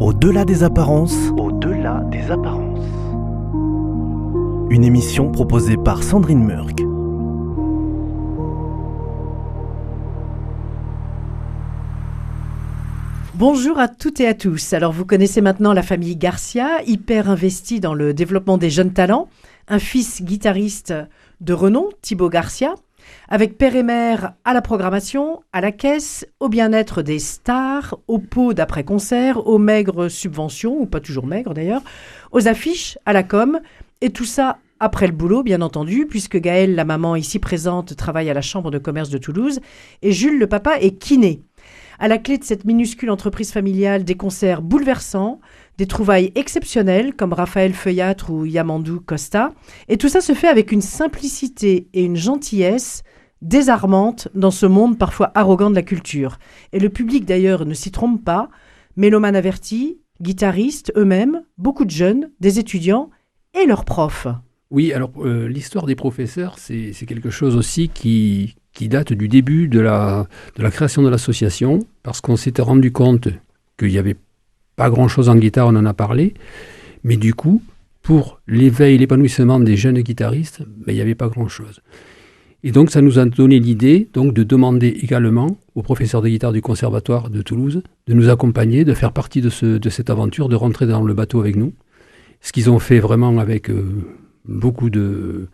Au-delà des apparences. Au-delà des apparences. Une émission proposée par Sandrine Murk. Bonjour à toutes et à tous. Alors vous connaissez maintenant la famille Garcia, hyper investie dans le développement des jeunes talents. Un fils guitariste de renom, Thibaut Garcia, avec père et mère à la programmation, à la caisse, au bien-être des stars, aux pots d'après-concert, aux maigres subventions, ou pas toujours maigres d'ailleurs, aux affiches, à la com, et tout ça après le boulot, bien entendu, puisque Gaëlle, la maman ici présente, travaille à la Chambre de commerce de Toulouse, et Jules, le papa, est kiné. À la clé de cette minuscule entreprise familiale, des concerts bouleversants, des trouvailles exceptionnelles comme Raphaël Feuillâtre ou Yamandou Costa. Et tout ça se fait avec une simplicité et une gentillesse désarmantes dans ce monde parfois arrogant de la culture. Et le public d'ailleurs ne s'y trompe pas. Mélomanes avertis, guitaristes eux-mêmes, beaucoup de jeunes, des étudiants et leurs profs. Oui, alors l'histoire des professeurs, c'est quelque chose aussi qui date du début de la création de l'association, parce qu'on s'était rendu compte qu'il n'y avait pas grand-chose en guitare, on en a parlé, mais du coup, pour l'éveil, l'épanouissement des jeunes guitaristes, il n'y avait pas grand-chose. Et donc, ça nous a donné l'idée donc, de demander également aux professeurs de guitare du Conservatoire de Toulouse de nous accompagner, de faire partie de cette aventure, de rentrer dans le bateau avec nous. Ce qu'ils ont fait vraiment avec beaucoup de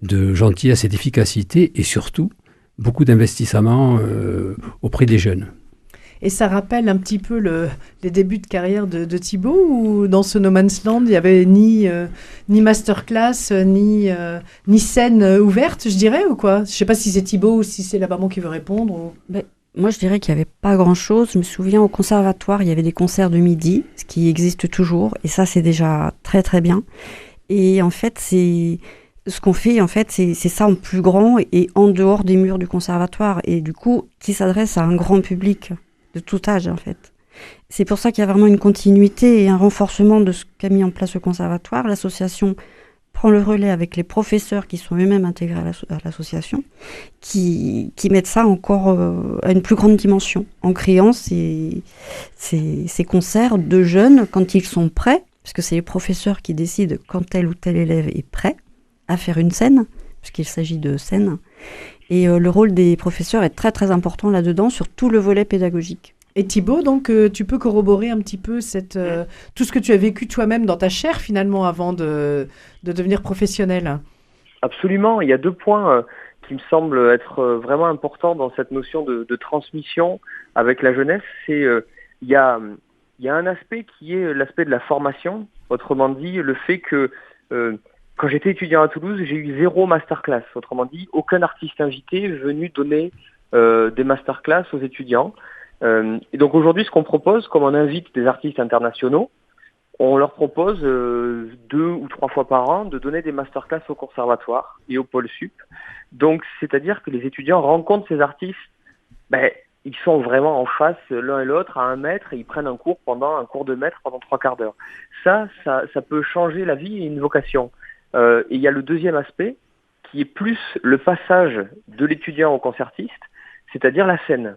gentillesse et d'efficacité, et surtout, beaucoup d'investissement auprès des jeunes. Et ça rappelle un petit peu les débuts de carrière de Thibaut, où dans ce No Man's Land, il n'y avait ni masterclass, ni scène ouverte, je dirais, ou quoi? Je ne sais pas si c'est Thibaut ou si c'est la maman qui veut répondre. Ou... Moi, je dirais qu'il n'y avait pas grand-chose. Je me souviens, au conservatoire, il y avait des concerts de midi, ce qui existe toujours, et ça, c'est déjà très, très bien. Et en fait, ce qu'on fait, en fait, c'est ça en plus grand et en dehors des murs du conservatoire, et du coup, qui s'adresse à un grand public de tout âge, en fait. C'est pour ça qu'il y a vraiment une continuité et un renforcement de ce qu'a mis en place le conservatoire. L'association prend le relais avec les professeurs qui sont eux-mêmes intégrés à l'association, qui mettent ça encore à une plus grande dimension, en créant ces concerts de jeunes quand ils sont prêts, parce que c'est les professeurs qui décident quand tel ou tel élève est prêt à faire une scène, puisqu'il s'agit de scène. Et le rôle des professeurs est très très important là-dedans, sur tout le volet pédagogique. Et Thibaut, donc tu peux corroborer un petit peu tout ce que tu as vécu toi-même dans ta chair finalement avant de devenir professionnel. Absolument, il y a 2 points qui me semblent être vraiment importants dans cette notion de transmission avec la jeunesse. C'est il y a un aspect qui est l'aspect de la formation, autrement dit le fait que quand j'étais étudiant à Toulouse, j'ai eu 0 masterclass. Autrement dit, aucun artiste invité est venu donner des masterclass aux étudiants. Et donc aujourd'hui, ce qu'on propose, comme on invite des artistes internationaux, on leur propose 2 ou 3 fois par an de donner des masterclass au conservatoire et au pôle sup. Donc, c'est-à-dire que les étudiants rencontrent ces artistes, ils sont vraiment en face l'un et l'autre à 1 mètre et ils prennent un cours de maître pendant 3 quarts d'heure. Ça peut changer la vie et une vocation. Et il y a le deuxième aspect qui est plus le passage de l'étudiant au concertiste, c'est-à-dire la scène.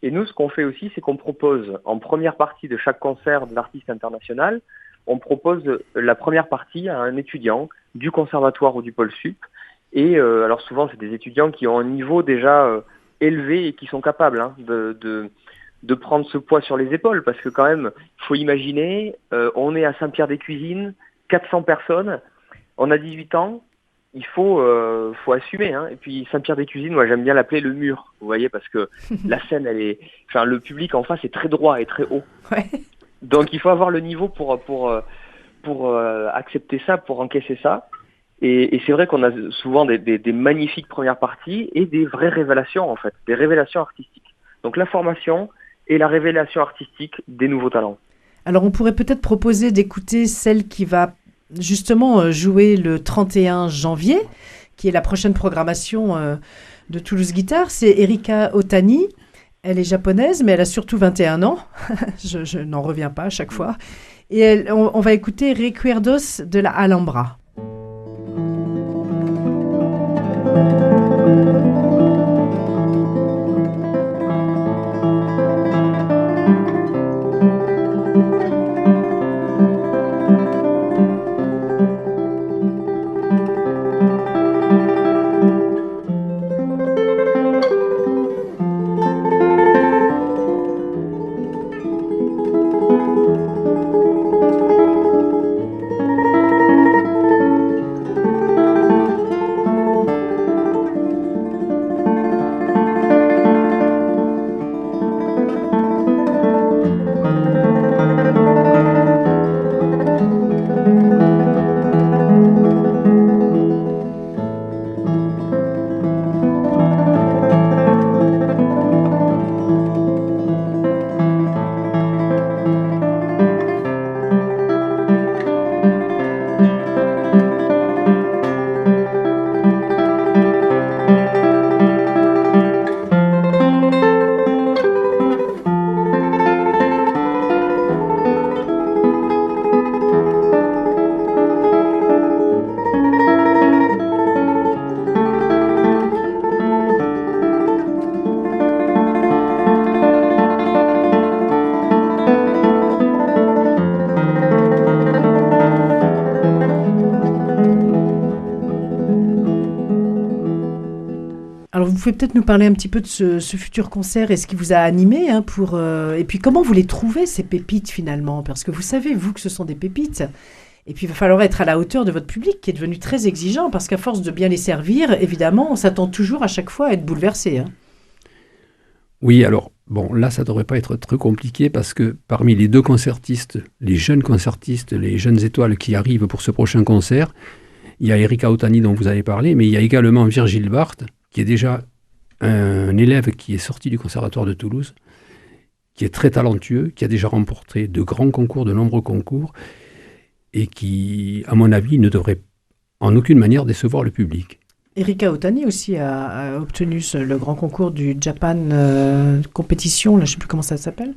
Et nous, ce qu'on fait aussi, c'est qu'on propose en première partie de chaque concert de l'artiste international, on propose la première partie à un étudiant du conservatoire ou du pôle sup. Et alors souvent, c'est des étudiants qui ont un niveau déjà élevé et qui sont capables de prendre ce poids sur les épaules. Parce que quand même, il faut imaginer, on est à Saint-Pierre-des-Cuisines, 400 personnes, on a 18 ans, il faut assumer. Et puis Saint-Pierre-des-Cuisines, moi j'aime bien l'appeler le mur, vous voyez, parce que la scène, le public en face est très droit et très haut. Ouais. Donc il faut avoir le niveau pour accepter ça, pour encaisser ça. Et c'est vrai qu'on a souvent des magnifiques premières parties et des vraies révélations en fait, des révélations artistiques. Donc la formation et la révélation artistique des nouveaux talents. Alors on pourrait peut-être proposer d'écouter celle qui va justement jouer le 31 janvier, qui est la prochaine programmation de Toulouse Guitare. C'est Erika Otani. Elle est japonaise, mais elle a surtout 21 ans. je n'en reviens pas à chaque fois. Et on va écouter Recuerdos de la Alhambra. pouvez peut-être nous parler un petit peu de ce futur concert et ce qui vous a animé et puis comment vous les trouvez, ces pépites finalement? Parce que vous savez, vous, que ce sont des pépites. Et puis, il va falloir être à la hauteur de votre public qui est devenu très exigeant parce qu'à force de bien les servir, évidemment, on s'attend toujours à chaque fois à être bouleversé. Oui, alors, bon, là, ça ne devrait pas être très compliqué parce que parmi les deux concertistes, les jeunes étoiles qui arrivent pour ce prochain concert, il y a Erika Ottani dont vous avez parlé, mais il y a également Virgile Barthes, qui est déjà un élève qui est sorti du Conservatoire de Toulouse, qui est très talentueux, qui a déjà remporté de grands concours, de nombreux concours, et qui, à mon avis, ne devrait en aucune manière décevoir le public. Erika Ottani aussi a obtenu le grand concours du Japan Competition, là, je ne sais plus comment ça s'appelle,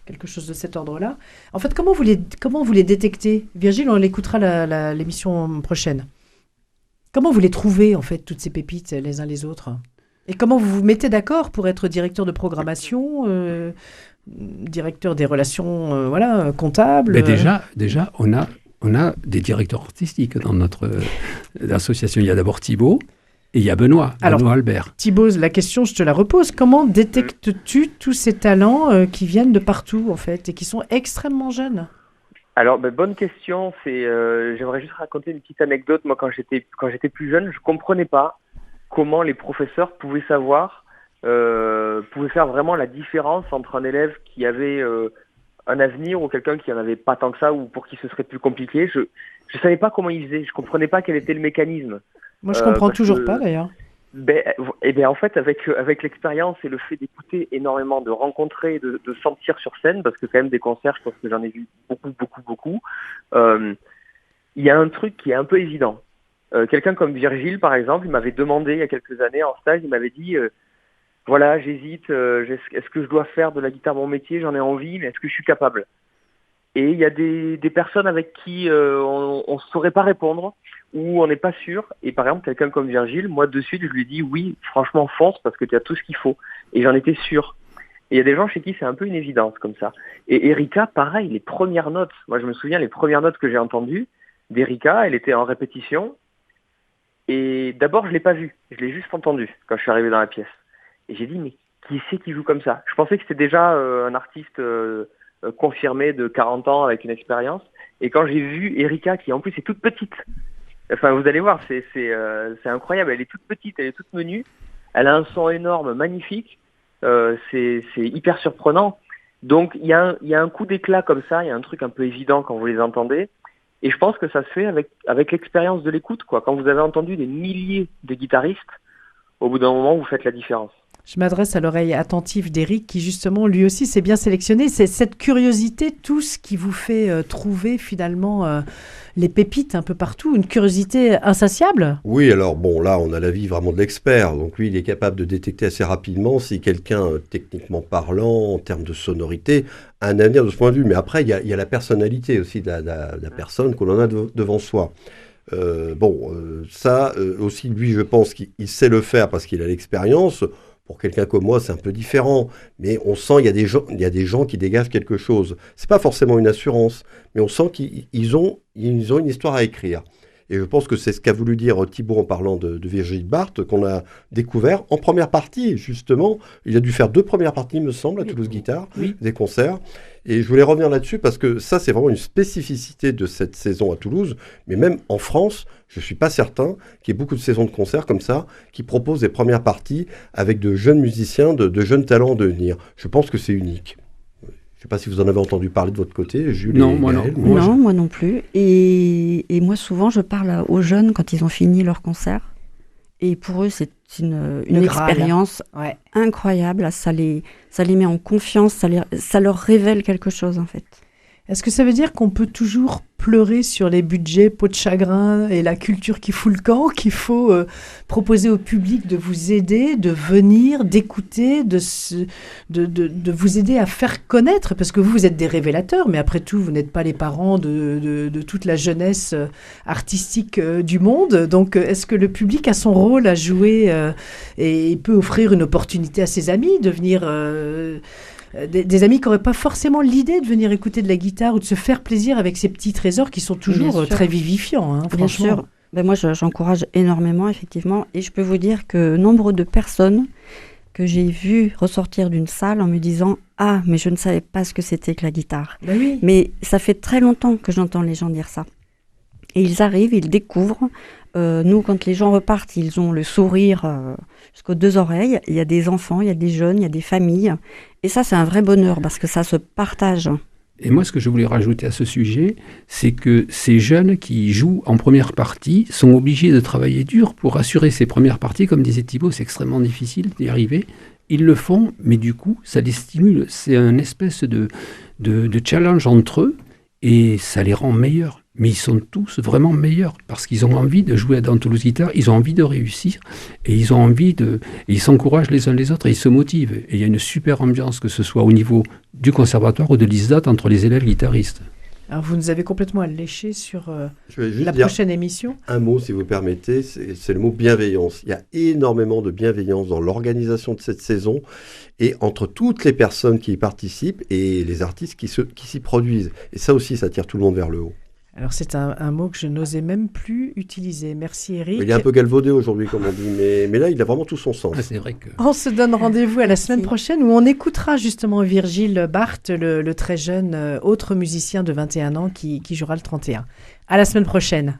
quelque chose de cet ordre-là. En fait, comment vous les détectez? Virgile, on l'écoutera l'émission prochaine. Comment vous les trouvez, en fait, toutes ces pépites, les uns les autres? Et comment vous vous mettez d'accord pour être directeur de programmation, directeur des relations comptables? Mais déjà, on a des directeurs artistiques dans notre association. Il y a d'abord Thibaut et il y a Benoît Albert. Thibaut, la question, je te la repose. Comment détectes-tu tous ces talents qui viennent de partout, en fait, et qui sont extrêmement jeunes? Alors, bonne question. J'aimerais juste raconter une petite anecdote. Moi, quand j'étais plus jeune, je comprenais pas comment les professeurs pouvaient faire vraiment la différence entre un élève qui avait un avenir ou quelqu'un qui en avait pas tant que ça ou pour qui ce serait plus compliqué. Je savais pas comment ils faisaient. Je comprenais pas quel était le mécanisme. Moi, je comprends toujours pas, d'ailleurs. En fait, avec l'expérience et le fait d'écouter énormément, de rencontrer, de sentir sur scène, parce que quand même des concerts, je pense que j'en ai vu beaucoup, il y a un truc qui est un peu évident. Quelqu'un comme Virgile, par exemple, il m'avait demandé il y a quelques années en stage, il m'avait dit voilà, j'hésite, est-ce que je dois faire de la guitare mon métier, j'en ai envie, mais est-ce que je suis capable? Et il y a des personnes avec qui on ne saurait pas répondre, ou on n'est pas sûr. Et par exemple, quelqu'un comme Virgile, moi de suite, je lui dis oui, franchement fonce, parce que tu as tout ce qu'il faut. Et j'en étais sûr. Et il y a des gens chez qui c'est un peu une évidence comme ça. Et Erika, pareil, les premières notes, moi je me souviens, les premières notes que j'ai entendues d'Erika, elle était en répétition. Et d'abord, je ne l'ai pas vue, je l'ai juste entendue quand je suis arrivé dans la pièce. Et j'ai dit, mais qui c'est qui joue comme ça? Je pensais que c'était déjà un artiste confirmé de 40 ans avec une expérience. Et quand j'ai vu Erika, qui en plus est toute petite, enfin vous allez voir, c'est incroyable, elle est toute petite, elle est toute menue, elle a un son énorme, magnifique, c'est hyper surprenant. Donc il y a un coup d'éclat comme ça, il y a un truc un peu évident quand vous les entendez. Et je pense que ça se fait avec l'expérience de l'écoute, quoi. Quand vous avez entendu des milliers de guitaristes, au bout d'un moment, vous faites la différence. Je m'adresse à l'oreille attentive d'Éric qui justement lui aussi s'est bien sélectionné. C'est cette curiosité, tout ce qui vous fait trouver finalement les pépites un peu partout, une curiosité insatiable. Oui, alors bon, là on a l'avis vraiment de l'expert, donc lui il est capable de détecter assez rapidement si quelqu'un, techniquement parlant, en termes de sonorité, a un avenir de ce point de vue. Mais après il y a la personnalité aussi de la personne que l'on a devant soi. Ça aussi lui je pense qu'il sait le faire parce qu'il a l'expérience. Pour quelqu'un comme moi, c'est un peu différent, mais on sent qu'il y a des gens qui dégagent quelque chose. C'est pas forcément une assurance, mais on sent qu'ils ont une histoire à écrire. Et je pense que c'est ce qu'a voulu dire Thibaut en parlant de Virgile Barthes, qu'on a découvert en première partie, justement. Il a dû faire 2 premières parties, me semble, à Toulouse Guitare, des concerts. Et je voulais revenir là-dessus parce que ça, c'est vraiment une spécificité de cette saison à Toulouse. Mais même en France, je ne suis pas certain qu'il y ait beaucoup de saisons de concerts comme ça qui proposent des premières parties avec de jeunes musiciens, de jeunes talents en devenir. Je pense que c'est unique. Je ne sais pas si vous en avez entendu parler de votre côté, Jules. Non, moi non. Moi non plus. Et moi, souvent, je parle aux jeunes quand ils ont fini leur concert. Et pour eux, c'est une expérience incroyable. Ça les met en confiance, ça leur révèle quelque chose, en fait. Est-ce que ça veut dire qu'on peut toujours pleurer sur les budgets, peau de chagrin et la culture qui fout le camp, qu'il faut proposer au public de vous aider, de venir, d'écouter, de vous aider à faire connaître, parce que vous êtes des révélateurs, mais après tout, vous n'êtes pas les parents de toute la jeunesse artistique du monde. Donc, est-ce que le public a son rôle à jouer et peut offrir une opportunité à ses amis de venir... Des amis qui n'auraient pas forcément l'idée de venir écouter de la guitare ou de se faire plaisir avec ces petits trésors qui sont toujours très vivifiants, hein, franchement. Ben moi, j'encourage énormément, effectivement. Et je peux vous dire que nombre de personnes que j'ai vues ressortir d'une salle en me disant « Ah, mais je ne savais pas ce que c'était que la guitare. » Ben oui. Mais ça fait très longtemps que j'entends les gens dire ça. Et ils arrivent, ils découvrent. Nous, quand les gens repartent, ils ont le sourire jusqu'aux 2 oreilles. Il y a des enfants, il y a des jeunes, il y a des familles. Et ça, c'est un vrai bonheur parce que ça se partage. Et moi, ce que je voulais rajouter à ce sujet, c'est que ces jeunes qui jouent en première partie sont obligés de travailler dur pour assurer ces premières parties. Comme disait Thibaut, c'est extrêmement difficile d'y arriver. Ils le font, mais du coup, ça les stimule. C'est un espèce de challenge entre eux et ça les rend meilleurs. Mais ils sont tous vraiment meilleurs parce qu'ils ont envie de jouer dans Toulouse Guitare, ils ont envie de réussir et ils ont envie et ils s'encouragent les uns les autres et ils se motivent. Et il y a une super ambiance, que ce soit au niveau du conservatoire ou de l'ISDAT entre les élèves guitaristes. Alors vous nous avez complètement alléché sur Je vais juste la dire prochaine émission. un mot, si vous permettez, c'est le mot bienveillance. Il y a énormément de bienveillance dans l'organisation de cette saison et entre toutes les personnes qui y participent et les artistes qui s'y produisent. Et ça aussi, ça tire tout le monde vers le haut. Alors c'est un mot que je n'osais même plus utiliser. Merci Eric. Il est un peu galvaudé aujourd'hui, comme on dit, mais là, il a vraiment tout son sens. Ah, c'est vrai que... On se donne rendez-vous à la semaine prochaine où on écoutera justement Virgile Barthes, le très jeune autre musicien de 21 ans qui jouera le 31. À la semaine prochaine.